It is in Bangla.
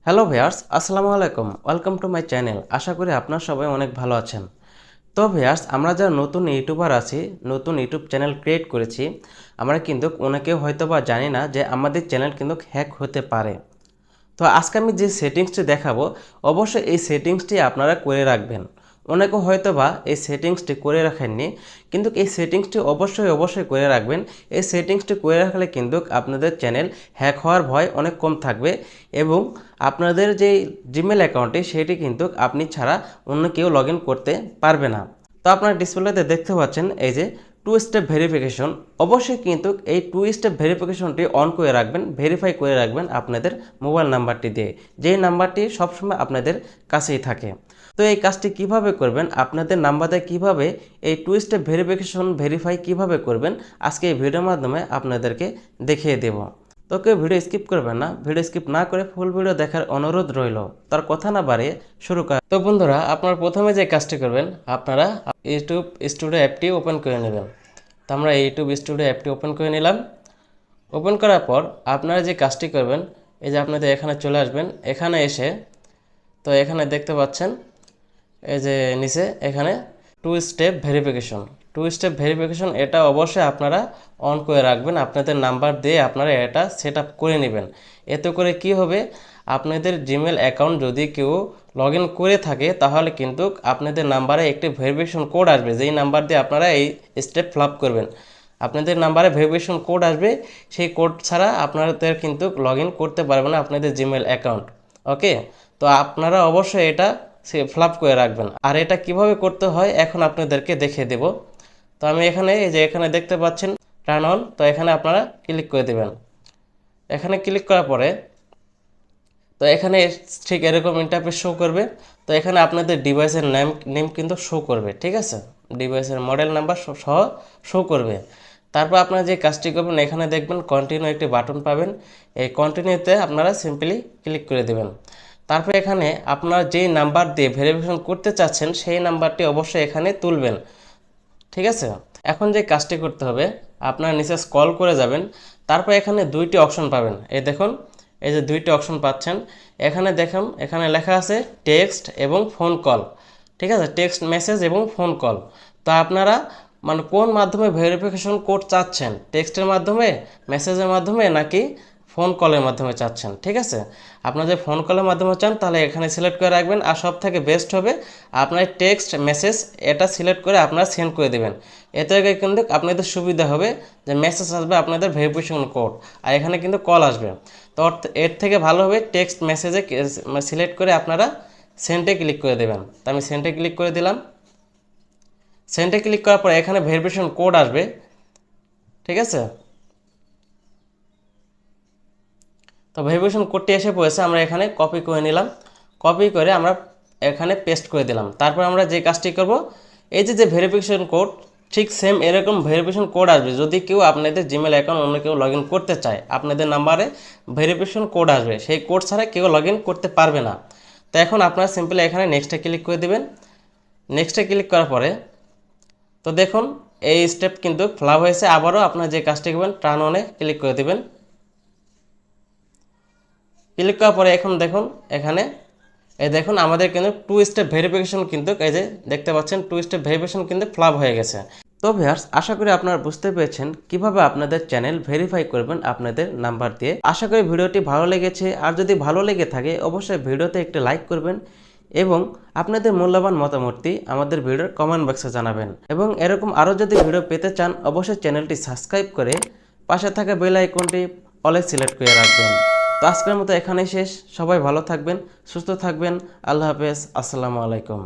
হ্যালো ভিউয়ার্স, আসসালামু আলাইকুম। Welcome to my channel. আশা করি আপনারা সবাই অনেক ভালো আছেন। তো ভিউয়ার্স, আমরা যারা নতুন ইউটিউবার আছি, নতুন ইউটিউব চ্যানেল ক্রিয়েট করেছি, আমরা কিন্তু অনেকেও হয়তো বা জানি না যে আমাদের চ্যানেল কিন্তু হ্যাক হতে পারে। তো আজকে আমি যে সেটিংসটি দেখাবো, অবশ্যই এই সেটিংসটি আপনারা করে রাখবেন। অনেকে হয়তো বা এই সেটিংসটি করে রাখেননি, কিন্তু এই সেটিংসটি অবশ্যই করে রাখবেন। এই সেটিংসটি করে রাখলে কিন্তু আপনাদের চ্যানেল হ্যাক হওয়ার ভয় অনেক কম থাকবে এবং আপনাদের যে জিমেল অ্যাকাউন্টে সেটি কিন্তু আপনি ছাড়া অন্য কেউ লগ ইন করতে পারবে না। তো আপনারা ডিসপ্লেতে দেখতে পাচ্ছেন এই যে টু স্টেপ ভেরিফিকেশন। অবশ্যই কিন্তু এই টু স্টেপ ভেরিফিকেশনটি অন করে রাখবেন, ভেরিফাই করে রাখবেন আপনাদের মোবাইল নাম্বারটি দিয়ে, যেই নাম্বারটি সবসময় আপনাদের কাছেই থাকে। তো এই কাজটি কিভাবে করবেন, আপনাদের নাম্বার দিয়ে কীভাবে এই টু স্টেপ ভেরিফিকেশন ভেরিফাই কিভাবে করবেন, আজকে এই ভিডিওর মাধ্যমে আপনাদেরকে দেখিয়ে দেব। তো কেউ ভিডিও স্কিপ করবেন না, ভিডিও স্কিপ না করে ফুল ভিডিও দেখার অনুরোধ রইল। তার কথা না বাড়িয়ে শুরু করা। তো বন্ধুরা, আপনারা প্রথমে যে কাজটি করবেন, আপনারা ইউটিউব স্টুডিও অ্যাপটি ওপেন করে নেবেন। তো আমরা ইউটিউব স্টুডিও অ্যাপটি ওপেন করে নিলাম। ওপেন করার পর আপনারা যে কাজটি করবেন, এই যে আপনাদের এখানে চলে আসবেন। এখানে এসে তো এখানে দেখতে পাচ্ছেন এই যে নিচে এখানে টু স্টেপ ভেরিফিকেশন, এটা অবশ্যই আপনারা অন করে রাখবেন। আপনাদের নাম্বার দিয়ে আপনারা এটা সেট আপ করে নেবেন। এতে করে কি হবে, আপনাদের জিমেল অ্যাকাউন্ট যদি কেউ লগ ইন করে থাকে তাহলে কিন্তু আপনাদের নাম্বারে একটি ভেরিফিকেশন কোড আসবে, যেই নাম্বার দিয়ে আপনারা এই স্টেপ ফিল করবেন। আপনাদের নাম্বারে ভেরিফিকেশন কোড আসবে, সেই কোড ছাড়া আপনাদের কিন্তু লগ ইন করতে পারবেন না আপনাদের জিমেল অ্যাকাউন্ট। ওকে, তো আপনারা অবশ্যই এটা ফিল করে রাখবেন। আর এটা কিভাবে করতে হয় এখন আপনাদেরকে দেখিয়ে দেব। তো আমি এখানে এই যে এখানে দেখতে পাচ্ছেন টার্ন অন, তো এখানে আপনারা ক্লিক করে দেবেন। এখানে ক্লিক করার পরে তো এখানে ঠিক এরকম ইন্টারফেস শো করবে। তো এখানে আপনাদের ডিভাইসের নেম কিন্তু শো করবে, ঠিক আছে, ডিভাইসের মডেল নাম্বার সহ শো করবে। তারপর আপনারা যে কাজটি করবেন, এখানে দেখবেন কন্টিনিউ একটি বাটন পাবেন। এই কন্টিনিউতে আপনারা সিম্পলি ক্লিক করে দেবেন। তারপর এখানে আপনারা যেই নাম্বার দিয়ে ভেরিফিকেশন করতে চাচ্ছেন সেই নাম্বারটি অবশ্যই এখানে তুলবেন, ঠিক আছে। এখন যে কাজটি করতে হবে, আপনারা নিচে স্ক্রল করে যাবেন। তারপর এখানে দুইটি অপশন পাবেন। এই দেখুন, এই যে দুইটি অপশন পাচ্ছেন। এখানে দেখুন, এখানে লেখা আছে টেক্সট এবং ফোন কল, ঠিক আছে, টেক্সট মেসেজ এবং ফোন কল। তো আপনারা মানে কোন মাধ্যমে ভেরিফিকেশন কোড চাচ্ছেন, টেক্সটের মাধ্যমে, মেসেজের মাধ্যমে নাকি ফোন কলের মাধ্যমে চাচ্ছেন, ঠিক আছে। আপনারা যদি ফোন কলের মাধ্যমে চান তাহলে এখানে সিলেক্ট করে রাখবেন। আর সব থেকে বেস্ট হবে আপনার টেক্সট মেসেজ এটা সিলেক্ট করে আপনারা সেন্ড করে দেবেন। এতে কিন্তু আপনাদের সুবিধা হবে যে মেসেজ আসবে আপনাদের ভেরিফিকেশন কোড, আর এখানে কিন্তু কল আসবে। তো এর থেকে ভালো হবে টেক্সট মেসেজে সিলেক্ট করে আপনারা সেন্ডে ক্লিক করে দেবেন। তো আমি সেন্ডে ক্লিক করে দিলাম। সেন্ডে ক্লিক করার পর এখানে ভেরিফিকেশন কোড আসবে, ঠিক আছে। তো ভেরিফিকেশন কোডটি এসে পড়েছে, আমরা এখানে কপি করে নিলাম। কপি করে আমরা এখানে পেস্ট করে দিলাম। তারপর আমরা যে কাজটি করব, এই যে ভেরিফিকেশন কোড, ঠিক সেম এরকম ভেরিফিকেশন কোড আসবে যদি কেউ আপনাদের জিমেল অ্যাকাউন্ট অন্য কেউ লগ ইন করতে চায়। আপনাদের নাম্বারে ভেরিফিকেশন কোড আসবে, সেই কোড ছাড়া কেউ লগ ইন করতে পারবে না। তো এখন আপনারা সিম্পলি এখানে নেক্সটে ক্লিক করে দেবেন। নেক্সটে ক্লিক করার পরে তো দেখুন এই স্টেপ কিন্তু ফ্লাপ হয়েছে। আবারও আপনারা যে কাজটি করবেন, টার্ন অনে ক্লিক করে দেবেন। ক্লিক করার পরে এখন দেখুন এখানে এই দেখুন আমাদের কিন্তু টু স্টেপ ভেরিফিকেশন কিন্তু এই যে দেখতে পাচ্ছেন টু স্টেপ ভেরিফিকেশন কিন্তু ফ্লাপ হয়ে গেছে। তো ভিউয়ার্স, আশা করি আপনারা বুঝতে পেরেছেন কিভাবে আপনাদের চ্যানেল ভেরিফাই করবেন আপনাদের নাম্বার দিয়ে। আশা করি ভিডিওটি ভালো লেগেছে। আর যদি ভালো লেগে থাকে অবশ্যই ভিডিওতে একটি লাইক করবেন এবং আপনাদের মূল্যবান মতামতটি আমাদের ভিডিওর কমেন্ট বক্সে জানাবেন। এবং এরকম আরও যদি ভিডিও পেতে চান অবশ্যই চ্যানেলটি সাবস্ক্রাইব করে পাশে থাকা বেল আইকনটি অলে সিলেক্ট করে রাখবেন। তো আজকের মতো এখানেই শেষ। সবাই ভালো থাকবেন, সুস্থ থাকবেন। আল্লাহ হাফেজ, আসসালামু আলাইকুম।